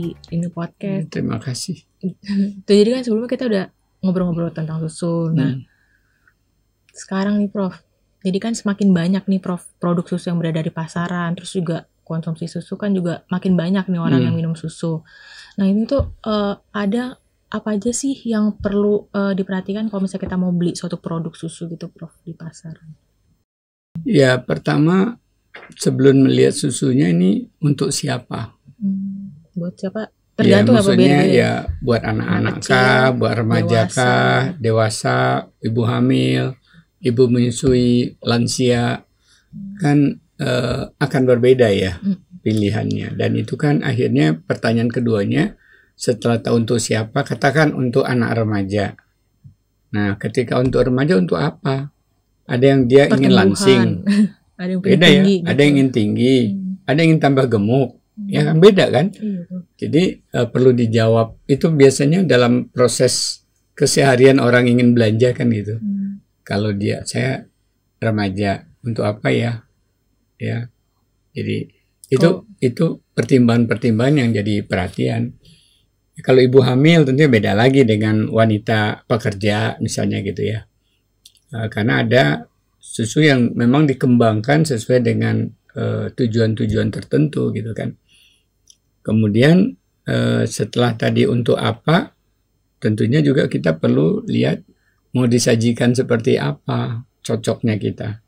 di ini podcast. Terima kasih. Jadi kan sebelumnya kita udah ngobrol-ngobrol tentang susu. Nah, sekarang nih Prof, jadi kan semakin banyak nih Prof produk susu yang beredar di pasaran, terus juga konsumsi susu kan juga makin banyak nih orang yang minum susu. Nah ini tuh ada apa aja sih yang perlu diperhatikan kalau misalnya kita mau beli suatu produk susu gitu Prof di pasaran? Ya pertama sebelum melihat susunya ini untuk siapa? Buat siapa? Tergantung ya, maksudnya beda-beda. Ya buat anak-anak kah, buat remaja kah, dewasa, ibu hamil, ibu menyusui, lansia, kan akan berbeda ya pilihannya. Dan itu kan akhirnya pertanyaan keduanya, setelah tahu untuk siapa, katakan untuk anak remaja. Nah, ketika untuk remaja untuk apa? Ada yang dia ingin langsing, ada yang beda tinggi, ya. Ada yang ingin tinggi, ada yang ingin tambah gemuk, ya kan beda kan? Jadi perlu dijawab. Itu biasanya dalam proses keseharian orang ingin belanja kan gitu. Kalau saya remaja, untuk apa ya? Ya, jadi itu pertimbangan-pertimbangan yang jadi perhatian. Kalau ibu hamil tentunya beda lagi dengan wanita pekerja misalnya gitu ya. Karena ada susu yang memang dikembangkan sesuai dengan tujuan-tujuan tertentu gitu kan. Kemudian setelah tadi untuk apa, tentunya juga kita perlu lihat mau disajikan seperti apa, cocoknya kita.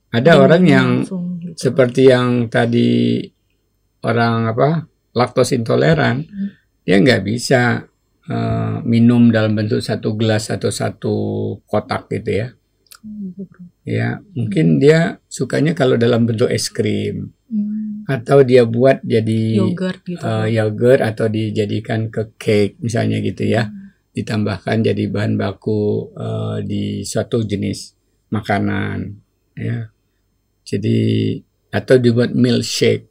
Ada orang yang gitu. Seperti yang tadi orang laktos intoleran, dia nggak bisa minum dalam bentuk satu gelas atau satu kotak gitu ya. Ya, mungkin dia sukanya kalau dalam bentuk es krim. Atau dia buat jadi yogurt atau dijadikan ke cake misalnya gitu ya. Ditambahkan jadi bahan baku di suatu jenis makanan ya. Jadi atau dibuat milkshake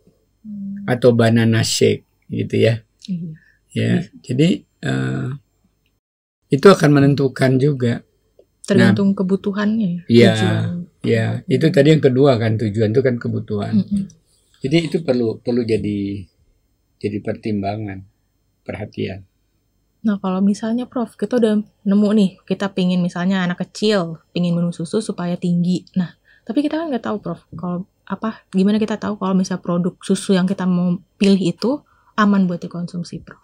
atau banana shake gitu ya. Ya, jadi itu akan menentukan juga. Tergantung kebutuhannya. Ya, itu tadi yang kedua kan, tujuan itu kan kebutuhan. Jadi itu perlu jadi pertimbangan, perhatian. Nah kalau misalnya Prof, kita udah nemu nih, kita pingin misalnya anak kecil pingin minum susu supaya tinggi. Nah tapi kita kan nggak tahu Prof, kalau gimana kita tahu kalau misalnya produk susu yang kita mau pilih itu aman buat dikonsumsi Prof?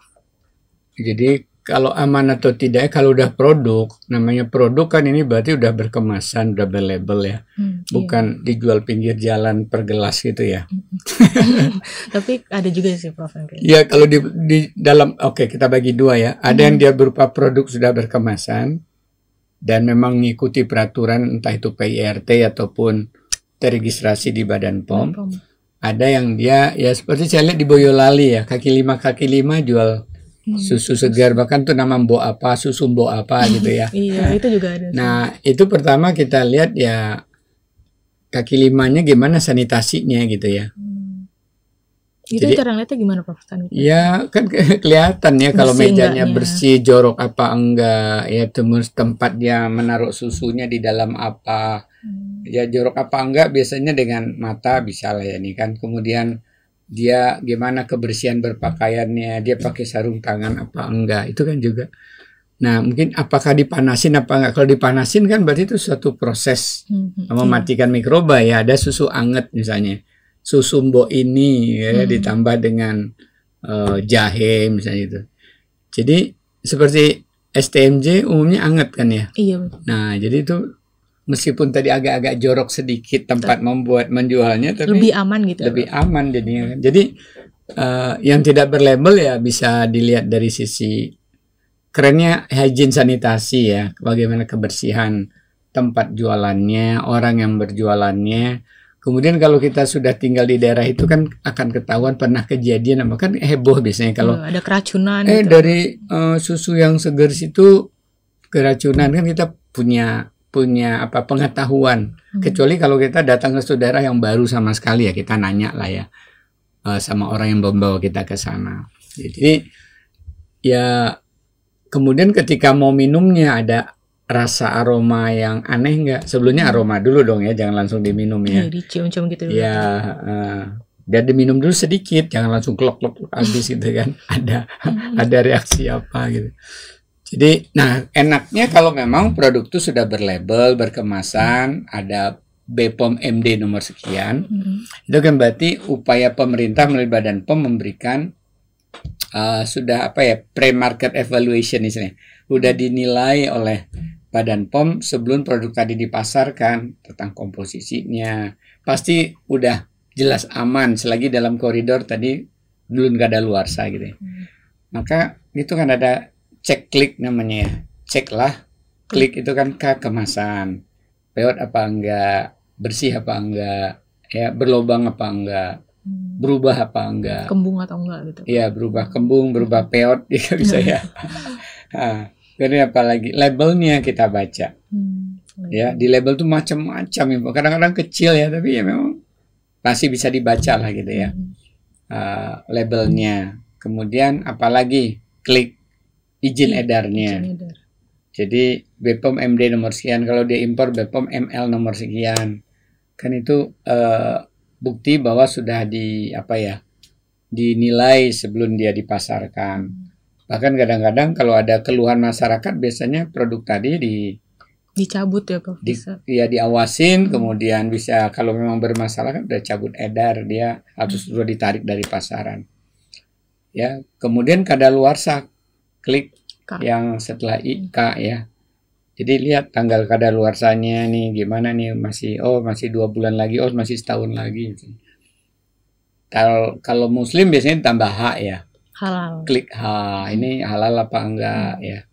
Jadi kalau aman atau tidak, kalau udah produk, namanya produk kan ini berarti udah berkemasan, udah berlabel ya. Bukan dijual pinggir jalan per gelas gitu ya. Tapi ada juga sih Prof. Ya kalau di dalam, kita bagi dua ya. Ada yang dia berupa produk sudah berkemasan, dan memang mengikuti peraturan entah itu PIRT ataupun teregistrasi di Badan POM. Ada yang dia, ya seperti saya lihat di Boyolali ya, kaki lima jual susu segar, bahkan tuh nama mbok apa, susu mbok apa gitu ya. Iya, itu juga ada. Nah, itu pertama kita lihat ya kaki limanya gimana sanitasinya gitu ya. Itu cara ngeliatnya gimana Prof? Ya kan kelihatan ya kalau mejanya bersih, jorok apa enggak, ya tempat dia menaruh susunya di dalam apa, ya jorok apa enggak biasanya dengan mata bisa lah ya nih kan. Kemudian dia gimana kebersihan berpakaiannya, dia pakai sarung tangan apa enggak, itu kan juga. Nah mungkin apakah dipanasin apa enggak. Kalau dipanasin kan berarti itu suatu proses mematikan mikroba ya. Ada susu anget misalnya, susu mbok ini ya, ditambah dengan jahe misalnya itu. Jadi seperti STMJ umumnya anget kan ya. Iya. Nah jadi itu meskipun tadi agak-agak jorok sedikit tempat menjualnya, tapi lebih aman gitu. Lebih aman jadinya. Jadi yang tidak berlabel ya bisa dilihat dari sisi kerennya hygiene sanitasi ya, bagaimana kebersihan tempat jualannya, orang yang berjualannya. Kemudian kalau kita sudah tinggal di daerah itu kan akan ketahuan pernah kejadian apa kan heboh biasanya kalau ada keracunan. Gitu. Dari susu yang segar situ keracunan kan kita punya pengetahuan. Kecuali kalau kita datang ke saudara yang baru sama sekali ya kita nanya lah ya sama orang yang membawa kita ke sana. Jadi ya kemudian ketika mau minumnya ada rasa aroma yang aneh nggak? Sebelumnya aroma dulu dong ya, jangan langsung diminum ya. Dicium-cium gitu. Ya Dia diminum dulu sedikit, jangan langsung klok habis gitu kan. Ada reaksi apa gitu. Jadi, nah enaknya kalau memang produk itu sudah berlabel, berkemasan, ada BPOM MD nomor sekian, itu kan berarti upaya pemerintah melalui Badan POM memberikan sudah pre-market evaluation istilahnya, sudah dinilai oleh Badan POM sebelum produk tadi dipasarkan tentang komposisinya, pasti udah jelas aman selagi dalam koridor tadi belum kadaluarsa gitu ya. Maka itu kan ada cek klik namanya ya. Ceklah klik itu kan kemasan. Peot apa enggak, bersih apa enggak, ya berlobang apa enggak, berubah apa enggak. Kembung atau enggak gitu. Iya, berubah kembung, berubah peot ya bisa ya. Nah, kemudian apalagi labelnya kita baca. Ya, di label tuh macam-macam ya. Kadang-kadang kecil ya, tapi ya memang masih bisa dibaca lah gitu ya. Labelnya. Kemudian apalagi klik izin edarnya. Jadi BPOM MD nomor sekian, kalau dia impor BPOM ML nomor sekian. Kan itu bukti bahwa sudah dinilai sebelum dia dipasarkan. Bahkan kadang-kadang kalau ada keluhan masyarakat biasanya produk tadi dicabut ya Prof. Ya diawasin, kemudian bisa kalau memang bermasalah kan udah cabut edar, dia harus sudah ditarik dari pasaran. Ya, kemudian kadaluarsa klik yang setelah IK ya. Jadi lihat tanggal kadaluarsanya nih gimana nih, masih 2 bulan lagi, masih setahun lagi. Kalau muslim biasanya tambah H ya. Halal. Klik H, ini halal apa enggak ya.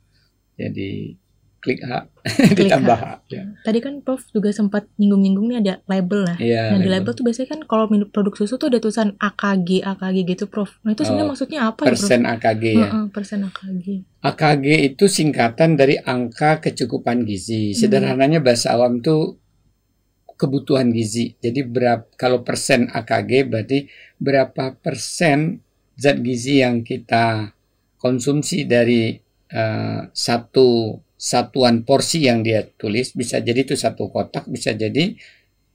Jadi klik H ditambah H ya. Tadi kan Prof juga sempat nyinggung-nyinggung nih ada label lah. Ya, nah, di label tuh biasanya kan kalau produk susu tuh ada tulisan AKG gitu Prof. Nah, itu sebenarnya maksudnya apa ya Prof? Persen AKG ya. Persen AKG. AKG itu singkatan dari angka kecukupan gizi. Sederhananya bahasa awam tuh kebutuhan gizi. Jadi kalau persen AKG berarti berapa persen zat gizi yang kita konsumsi dari satu satuan porsi yang dia tulis. Bisa jadi itu satu kotak, bisa jadi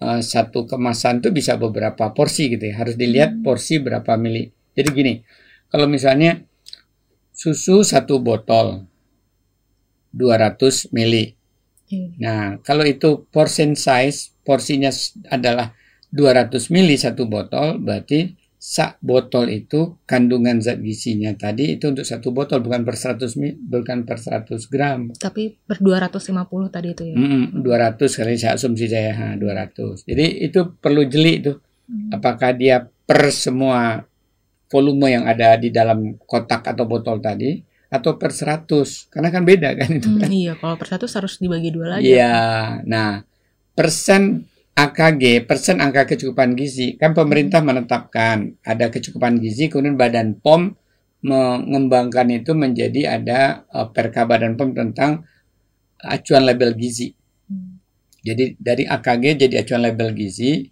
satu kemasan itu bisa beberapa porsi gitu ya. Harus dilihat porsi berapa mili. Jadi gini, kalau misalnya susu satu botol 200 mili. Nah, kalau itu portion size, porsinya adalah 200 mili satu botol, berarti sak botol itu kandungan zat gizinya tadi itu untuk satu botol, bukan per 100 gram. Tapi per 250 tadi itu ya. 200 kali saya asumsi saya 200. Jadi itu perlu jeli itu. Apakah dia per semua volume yang ada di dalam kotak atau botol tadi atau per 100, karena kan beda kan itu kan. Iya, kalau per 100 harus dibagi 2 lagi. Iya, nah persen AKG, persen angka kecukupan gizi, kan pemerintah menetapkan ada kecukupan gizi, kemudian Badan POM mengembangkan itu menjadi ada Perka Badan POM tentang acuan label gizi. Jadi dari AKG jadi acuan label gizi,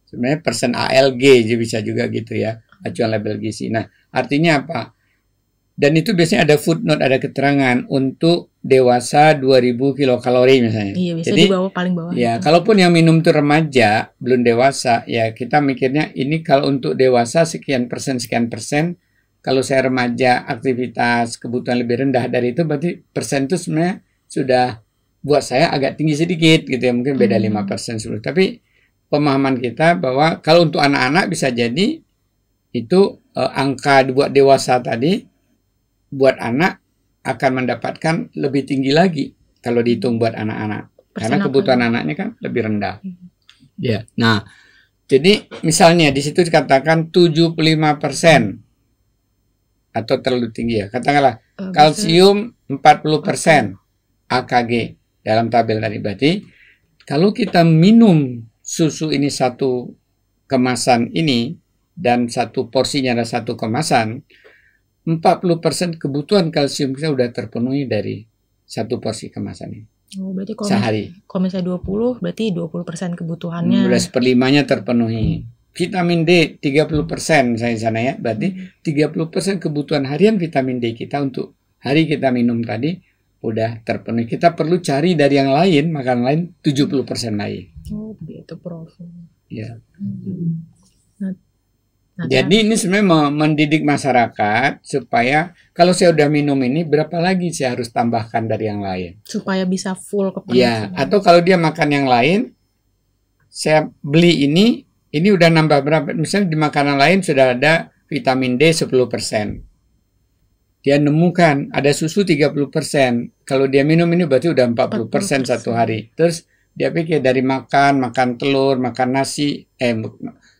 sebenarnya persen ALG bisa juga gitu ya, acuan label gizi. Nah, artinya apa? Dan itu biasanya ada footnote, ada keterangan untuk dewasa 2000 kilokalori misalnya. Iya, biasanya di bawah, paling bawah. Ya, kalaupun yang minum itu remaja, belum dewasa, ya kita mikirnya ini kalau untuk dewasa sekian persen. Kalau saya remaja, aktivitas kebutuhan lebih rendah dari itu, berarti persen itu sebenarnya sudah buat saya agak tinggi sedikit gitu ya, mungkin beda 5% 10. Tapi pemahaman kita bahwa kalau untuk anak-anak bisa jadi itu angka buat dewasa tadi buat anak akan mendapatkan lebih tinggi lagi kalau dihitung buat anak-anak. Karena kebutuhan anaknya kan lebih rendah. Ya. Nah, jadi misalnya di situ dikatakan 75% atau terlalu tinggi ya. Katakanlah kalsium 40% AKG dalam tabel tadi. Berarti kalau kita minum susu ini satu kemasan ini dan satu porsinya ada satu kemasan, 40% kebutuhan kalsium kita sudah terpenuhi dari satu porsi kemasan ini. Berarti sehari. Kalau misalnya 20, berarti 20% kebutuhannya. Udah 1/5-nya terpenuhi. Vitamin D 30% misalnya di sana ya. Berarti 30% kebutuhan harian vitamin D kita untuk hari kita minum tadi udah terpenuhi. Kita perlu cari dari yang lain, makanan lain 70% lain. Begitu Prof. Ya. Nah, Nah, jadi ini sebenarnya mendidik masyarakat supaya kalau saya udah minum ini berapa lagi saya harus tambahkan dari yang lain supaya bisa full kepenuh. Ya, atau kalau dia makan yang lain, saya beli ini udah nambah berapa? Misalnya di makanan lain sudah ada vitamin D 10%. Dia nemukan ada susu 30%. Kalau dia minum ini berarti udah 40% satu hari. Terus dia pikir dari makan telur, makan nasi,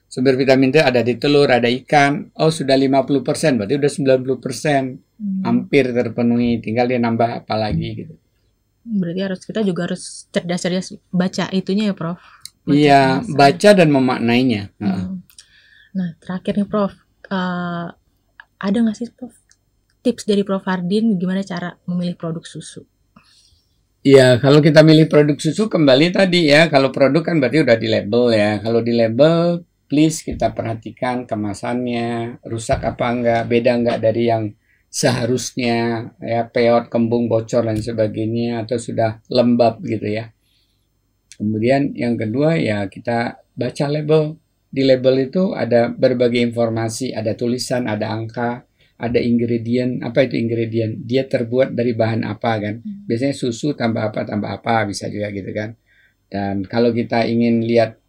sumber vitamin D ada di telur, ada ikan. Oh, sudah 50%, berarti udah 90%. Hampir terpenuhi, tinggal dia nambah apa lagi gitu. Berarti kita juga harus cerdas-cerdas baca itunya ya, Prof. Iya, baca dan memaknainya. Nah, terakhir nih, Prof. Ada nggak sih, Prof, tips dari Prof Hardin gimana cara memilih produk susu? Iya, kalau kita milih produk susu kembali tadi ya, kalau produk kan berarti udah di label ya. Kalau di label, please kita perhatikan kemasannya, rusak apa enggak, beda enggak dari yang seharusnya, ya, peot, kembung, bocor dan sebagainya, atau sudah lembab gitu ya. Kemudian yang kedua ya kita baca label. Di label itu ada berbagai informasi, ada tulisan, ada angka, ada ingredient. Apa itu ingredient? Dia terbuat dari bahan apa kan? Biasanya susu tambah apa bisa juga gitu kan. Dan kalau kita ingin lihat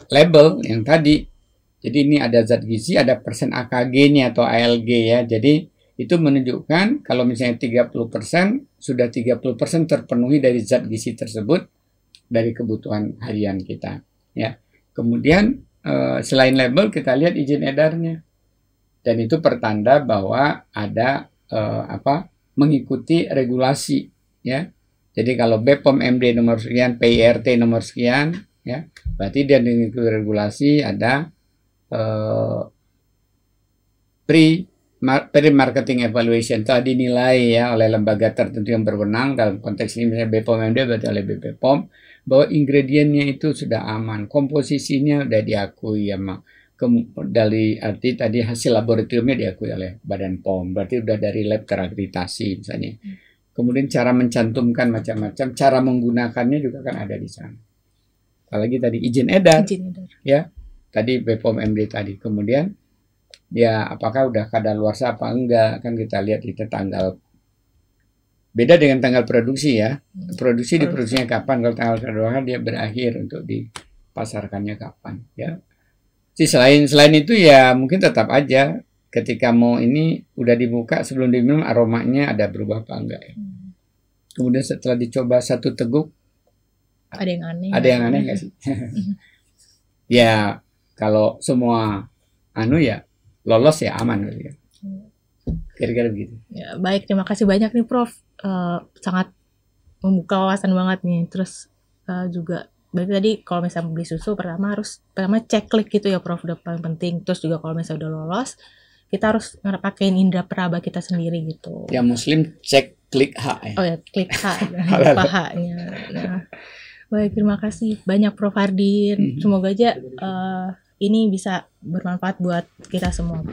label yang tadi, jadi ini ada zat gizi, ada persen AKG-nya atau ALG ya. Jadi itu menunjukkan kalau misalnya 30% sudah 30% terpenuhi dari zat gizi tersebut dari kebutuhan harian kita ya. Kemudian selain label kita lihat izin edarnya. Dan itu pertanda bahwa ada mengikuti regulasi ya. Jadi kalau BPOM MD nomor sekian, PIRT nomor sekian ya, berarti dia mengikuti regulasi, ada pre-marketing evaluation, telah dinilai ya oleh lembaga tertentu yang berwenang, dalam konteks ini misalnya BPOM MD berarti oleh BPOM, bahwa ingredientnya itu sudah aman, komposisinya sudah diakui ya, dari arti tadi hasil laboratoriumnya diakui oleh Badan POM, berarti sudah dari lab terakreditasi misalnya. Kemudian cara mencantumkan macam-macam, cara menggunakannya juga kan ada di sana. Apalagi tadi izin edar. Ya, tadi BPOM MD tadi. Kemudian ya apakah udah kadaluarsa apa enggak, kan kita lihat itu tanggal. Beda dengan tanggal produksi ya. Produksi diproduksinya kapan, kalau tanggal kadaluarsa dia berakhir untuk dipasarkannya kapan ya. Jadi selain itu ya mungkin tetap aja ketika mau ini udah dibuka sebelum diminum aromanya ada berubah apa enggak ya. Kemudian setelah dicoba satu teguk ada yang aneh. Ada yang aneh nggak sih? Ya kalau semua ya lolos ya aman gitu ya. Kira-kira begitu. Ya, baik, terima kasih banyak nih Prof. Sangat membuka wawasan banget nih. Terus juga berarti tadi kalau misalnya beli susu pertama cek klik gitu ya Prof, udah paling penting. Terus juga kalau misalnya udah lolos, kita harus pakein indera peraba kita sendiri gitu. Ya Muslim cek klik H ya. Oh ya, klik H, H-nya. Nah, baik, terima kasih banyak Prof Hardin. Semoga aja ini bisa bermanfaat buat kita semua.